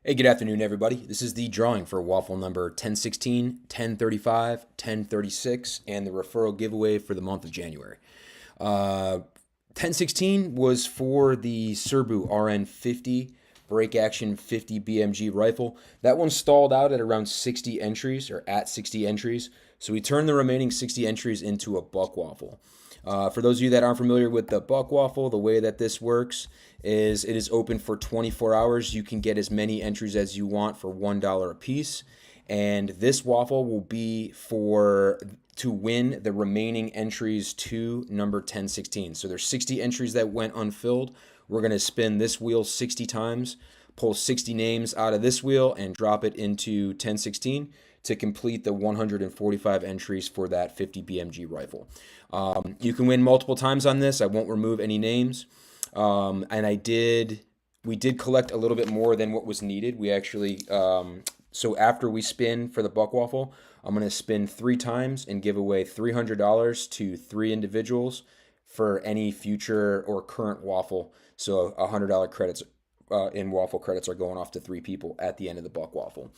Hey, good afternoon, everybody. This is the drawing for waffle number 1016, 1035, 1036, and the referral giveaway for the month of January. 1016 was for the Serbu RN50 break action 50 BMG rifle. That one stalled out at around 60 entries, or at 60 entries. So we turned the remaining 60 entries into a buck waffle. For those of you that aren't familiar with the buck waffle, the way that this works is it is open for 24 hours. You can get as many entries as you want for $1 a piece. And this waffle will be to win the remaining entries to number 1016. So there's 60 entries that went unfilled. We're going to spin this wheel 60 times, pull 60 names out of this wheel, and drop it into 1016 to complete the 145 entries for that 50 BMG rifle. You can win multiple times on this. I won't remove any names. And we did collect a little bit more than what was needed. We actually, so after we spin for the buck waffle, I'm going to spin 3 times and give away $300 to 3 individuals for any future or current waffle. So $100 credits in waffle credits are going off to 3 people at the end of the buck waffle.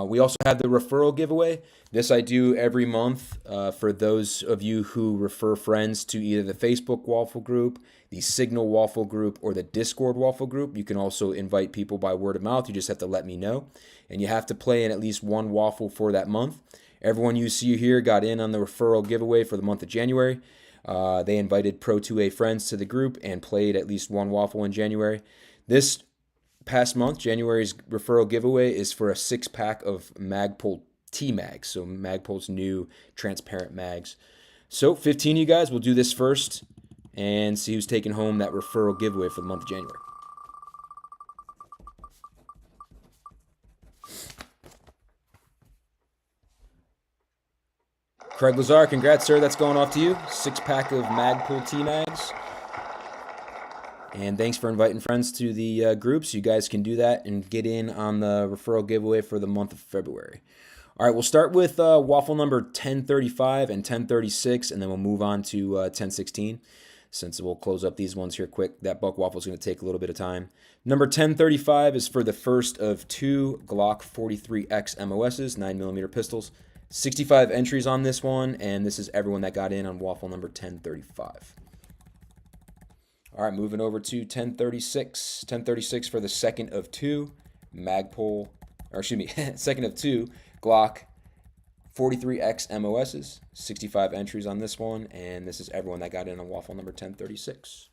We also have the referral giveaway. This I do every month for those of you who refer friends to either the Facebook waffle group, the Signal waffle group, or the Discord waffle group. You can also invite people by word of mouth. You just have to let me know. And you have to play in at least one waffle for that month. Everyone you see here got in on the referral giveaway for the month of January. They invited Pro 2A friends to the group and played at least one waffle in January. This past month, January's referral giveaway is for a 6-pack of Magpul T-Mags, so Magpul's new transparent mags. So 15 of you guys will do this first and see who's taking home that referral giveaway for the month of January. Craig Lazar, congrats, sir. That's going off to you. 6-pack of Magpul T-Mags. And thanks for inviting friends to the groups. You guys can do that and get in on the referral giveaway for the month of February. All right, we'll start with waffle number 1035 and 1036, and then we'll move on to 1016. Since we'll close up these ones here quick, that buck waffle is going to take a little bit of time. Number 1035 is for the first of 2 Glock 43X MOSs, 9mm pistols. 65 entries on this one, and this is everyone that got in on waffle number 1035. All right, moving over to 1036. 1036 for the second of 2 Magpul, or excuse me, second of 2 Glock 43X MOSs. 65 entries on this one, and this is everyone that got in on waffle number 1036.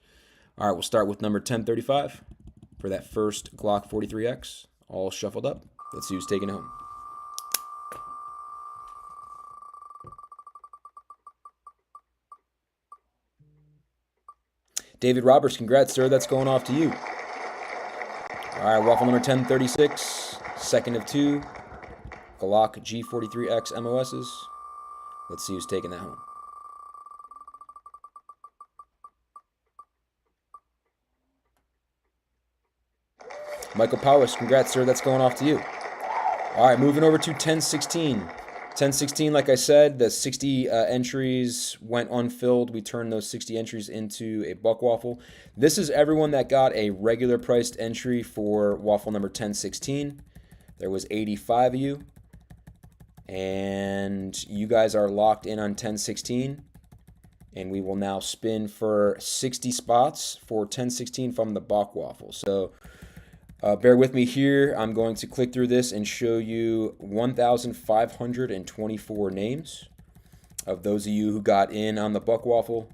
All right, we'll start with number 1035 for that first Glock 43X. All shuffled up. Let's see who's taking it home. David Roberts, congrats, sir. That's going off to you. All right, waffle number 1036, second of 2, Glock G43X MOSs. Let's see who's taking that home. Michael Powers, congrats, sir. That's going off to you. All right, moving over to 1016. 1016, like I said, the 60 entries went unfilled. We turned those 60 entries into a buck waffle. This is everyone that got a regular priced entry for waffle number 1016. There was 85 of you. And you guys are locked in on 1016. And we will now spin for 60 spots for 1016 from the buck waffle. So bear with me here. I'm going to click through this and show you 1,524 names of those of you who got in on the buck waffle.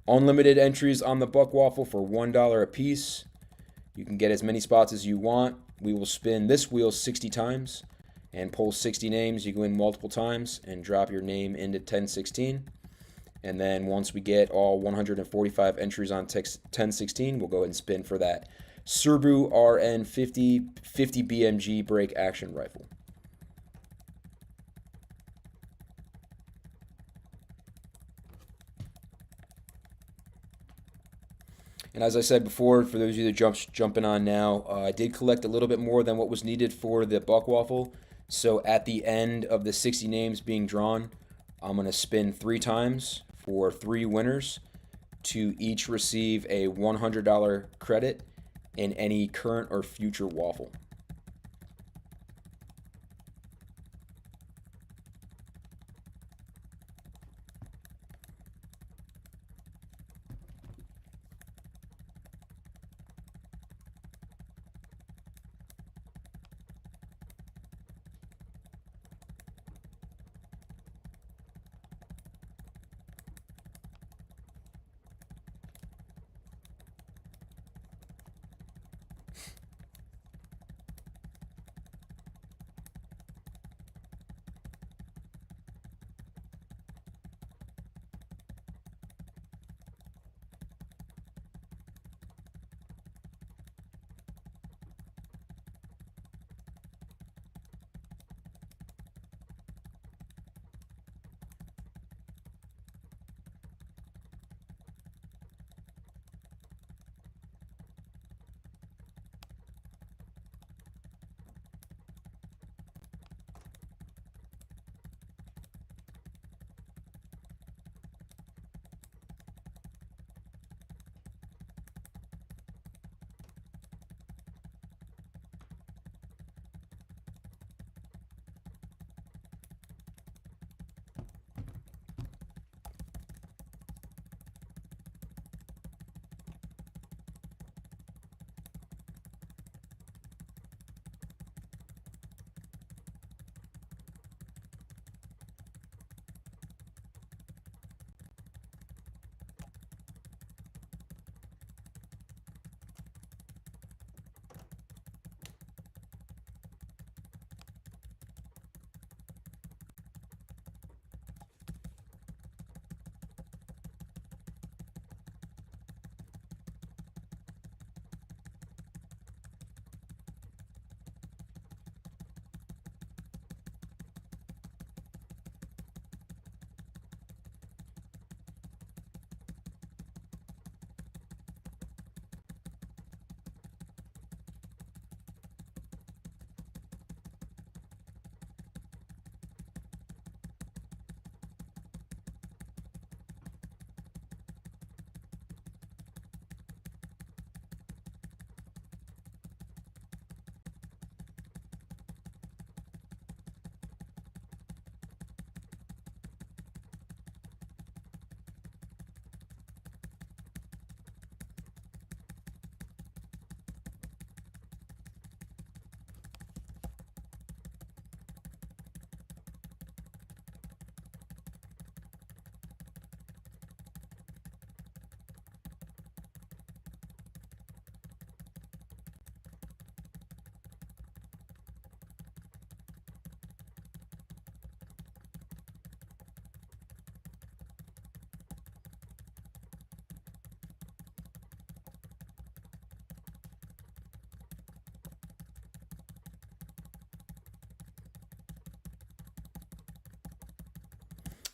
Unlimited entries on the buck waffle for $1 a piece. You can get as many spots as you want. We will spin this wheel 60 times and pull 60 names. You can win multiple times and drop your name into 1016. And then once we get all 145 entries on 1016, we'll go ahead and spin for that Serbu RN50 50 BMG break action rifle. And as I said before, for those of you that jumping on now, I did collect a little bit more than what was needed for the buck waffle. So at the end of the 60 names being drawn, I'm going to spin 3 times for 3 winners to each receive a $100 credit in any current or future waffle.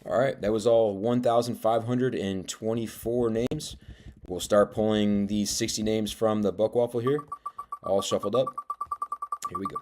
All right, that was all 1,524 names. We'll start pulling these 60 names from the buck waffle here, all shuffled up. Here we go.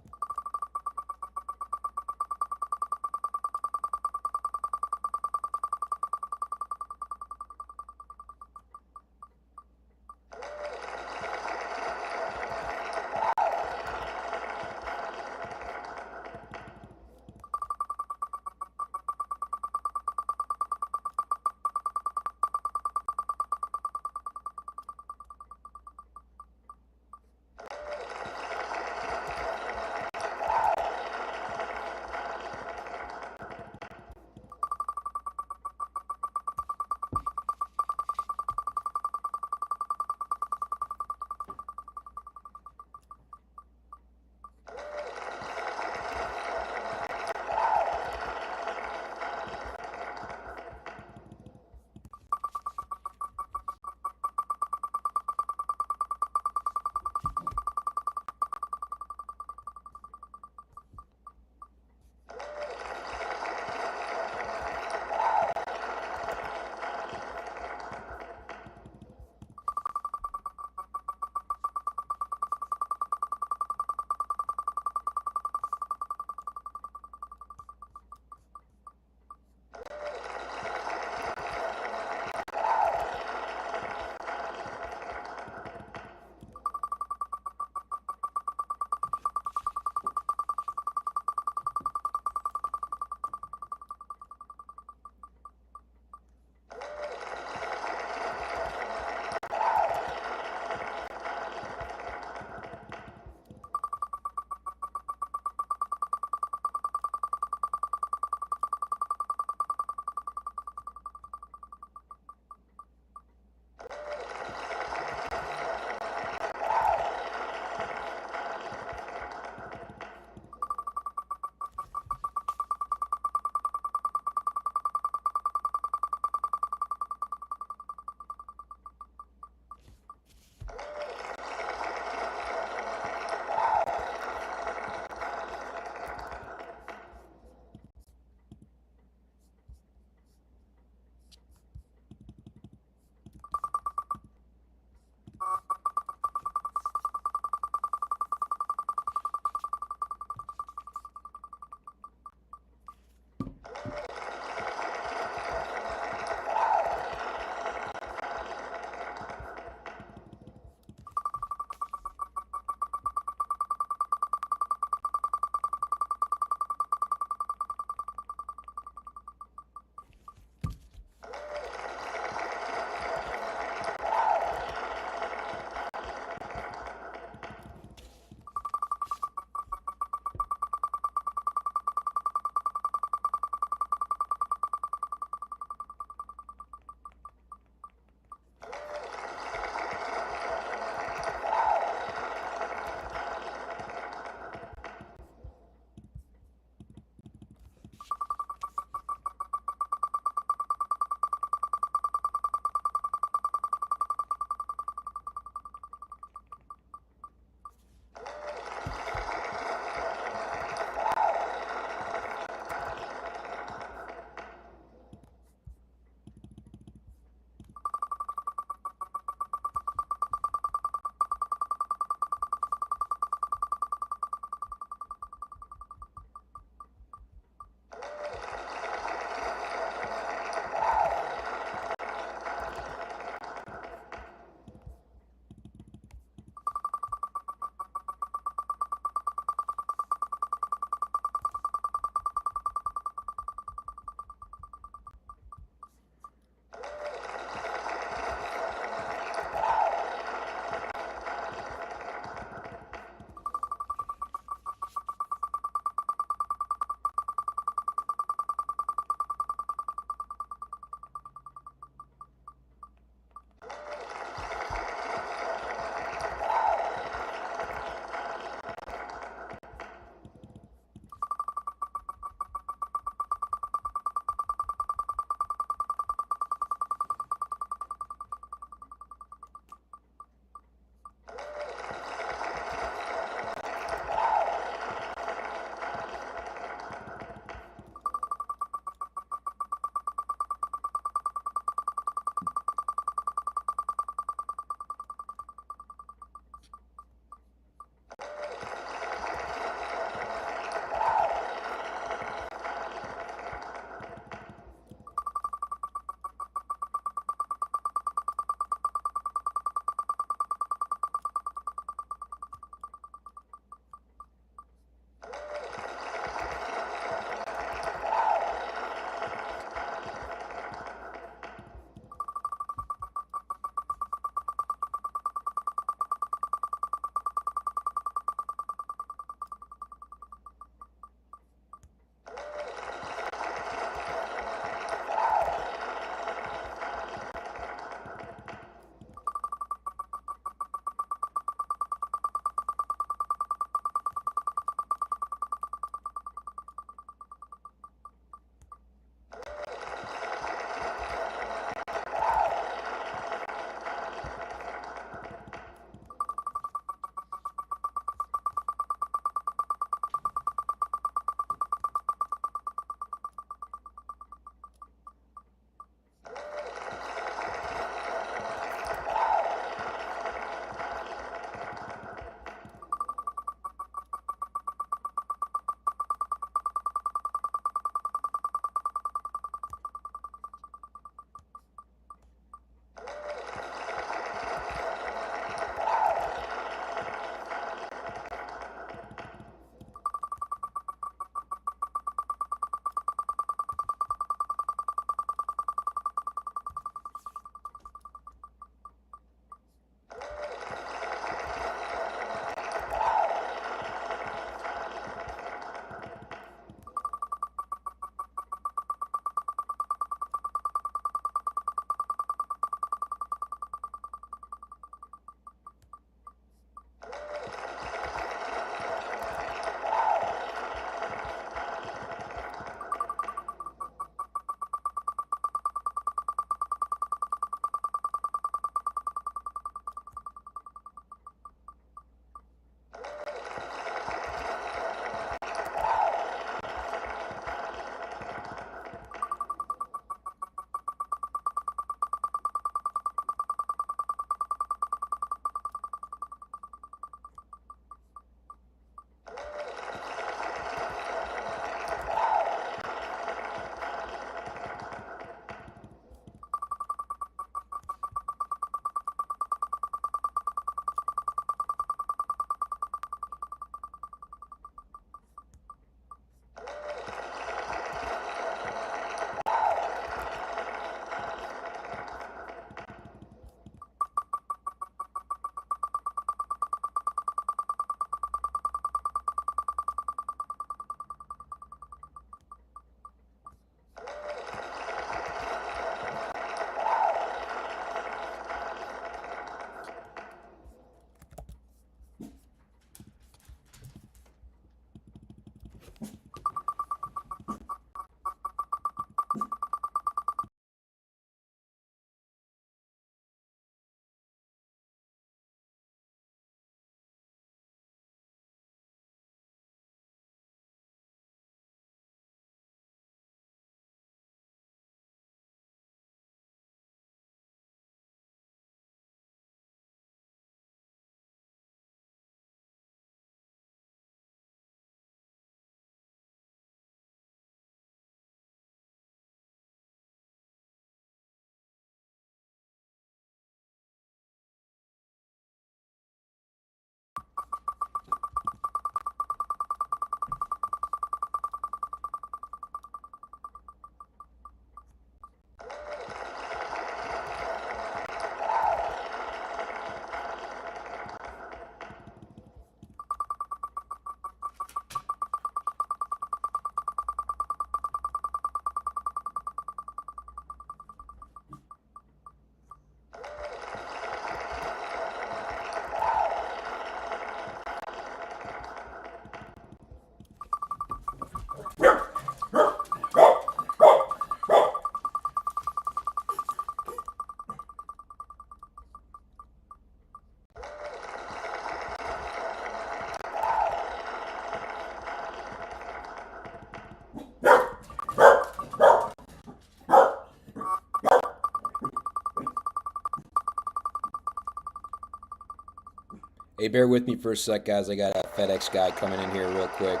Hey, bear with me for a sec, guys. I got a FedEx guy coming in here real quick.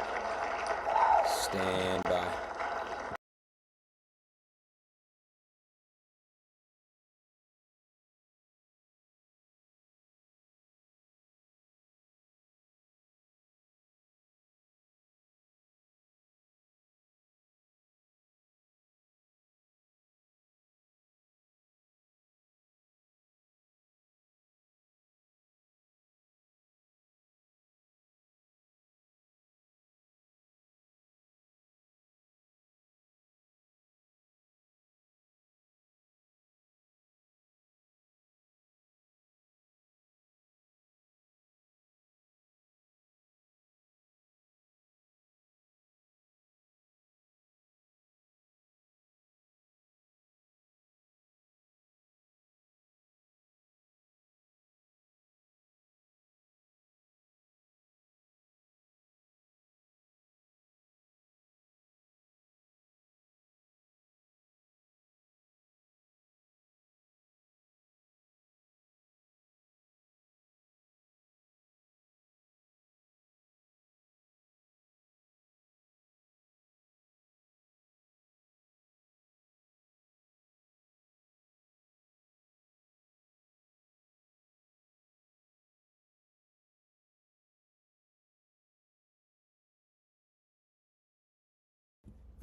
Stand by.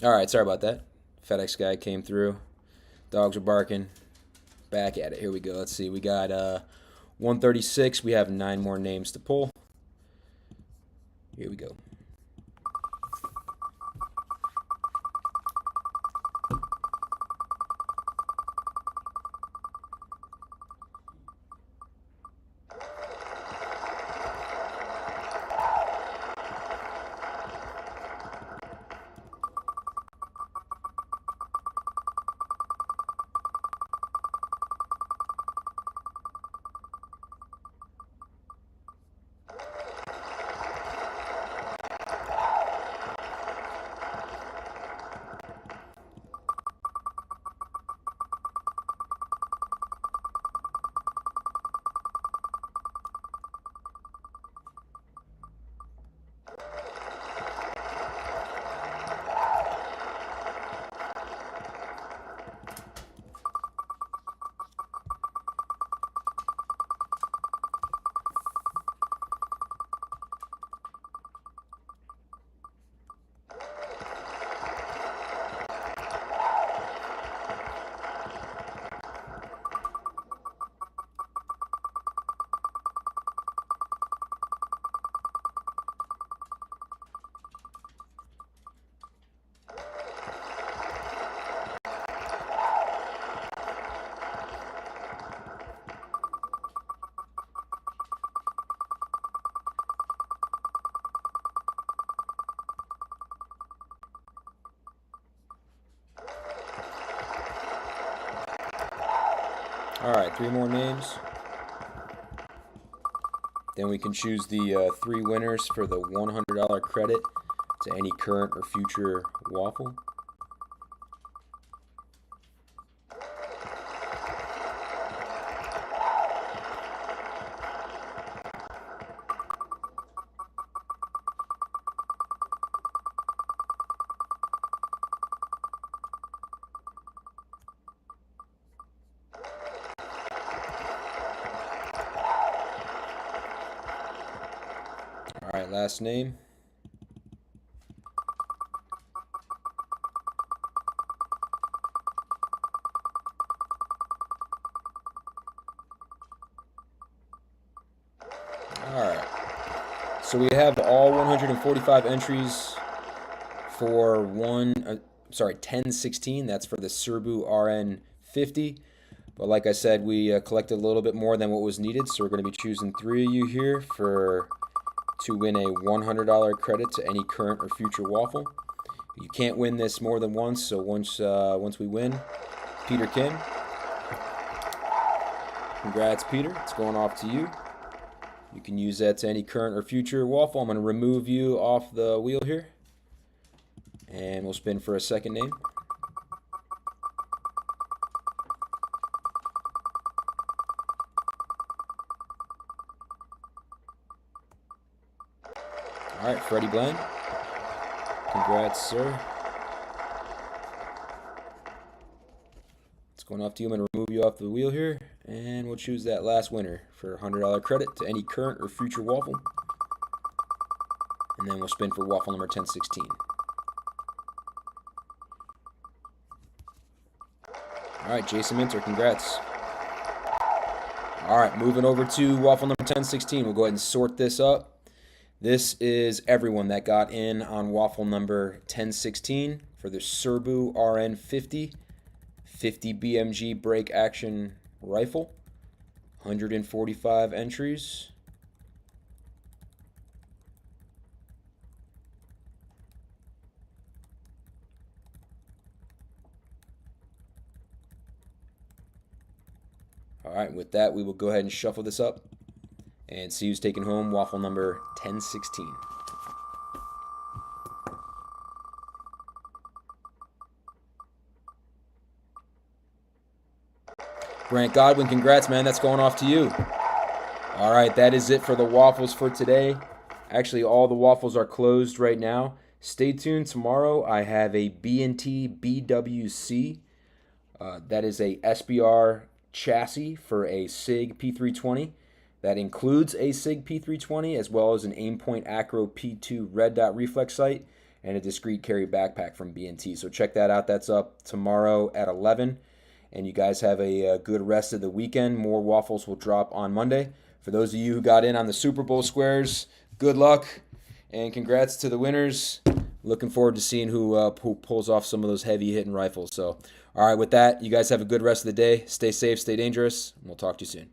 All right, sorry about that. FedEx guy came through. Dogs are barking. Back at it. Here we go. Let's see. We got 136. We have 9 more names to pull. Here we go. All right, 3 more names. Then we can choose the 3 winners for the $100 credit to any current or future waffle. All right, last name. All right. So we have all 145 entries for 1016. That's for the Serbu RN50. But like I said, we collected a little bit more than what was needed, so we're going to be choosing 3 of you here to win a $100 credit to any current or future waffle. You can't win this more than once, so once we win, Peter Kim. Congrats, Peter. It's going off to you. You can use that to any current or future waffle. I'm going to remove you off the wheel here, and we'll spin for a second name. All right, Freddie Bland. Congrats, sir. It's going off to you. I'm going to remove you off the wheel here, and we'll choose that last winner for $100 credit to any current or future waffle. And then we'll spin for waffle number 1016. All right, Jason Minter, congrats. All right, moving over to waffle number 1016. We'll go ahead and sort this up. This is everyone that got in on waffle number 1016 for the Serbu RN50 50 BMG break action rifle. 145 entries. All right, with that, we will go ahead and shuffle this up and see who's taking home waffle number 1016. Grant Godwin, congrats, man. That's going off to you. All right, that is it for the waffles for today. Actually, all the waffles are closed right now. Stay tuned. Tomorrow, I have a B&T BWC. That is a SBR chassis for a SIG P320. That includes a SIG P320 as well as an Aimpoint Acro P2 red dot reflex sight and a discrete carry backpack from B&T. So check that out. That's up tomorrow at 11. And you guys have a good rest of the weekend. More waffles will drop on Monday. For those of you who got in on the Super Bowl squares, good luck and congrats to the winners. Looking forward to seeing who pulls off some of those heavy hitting rifles. So, all right, with that, you guys have a good rest of the day. Stay safe, stay dangerous, and we'll talk to you soon.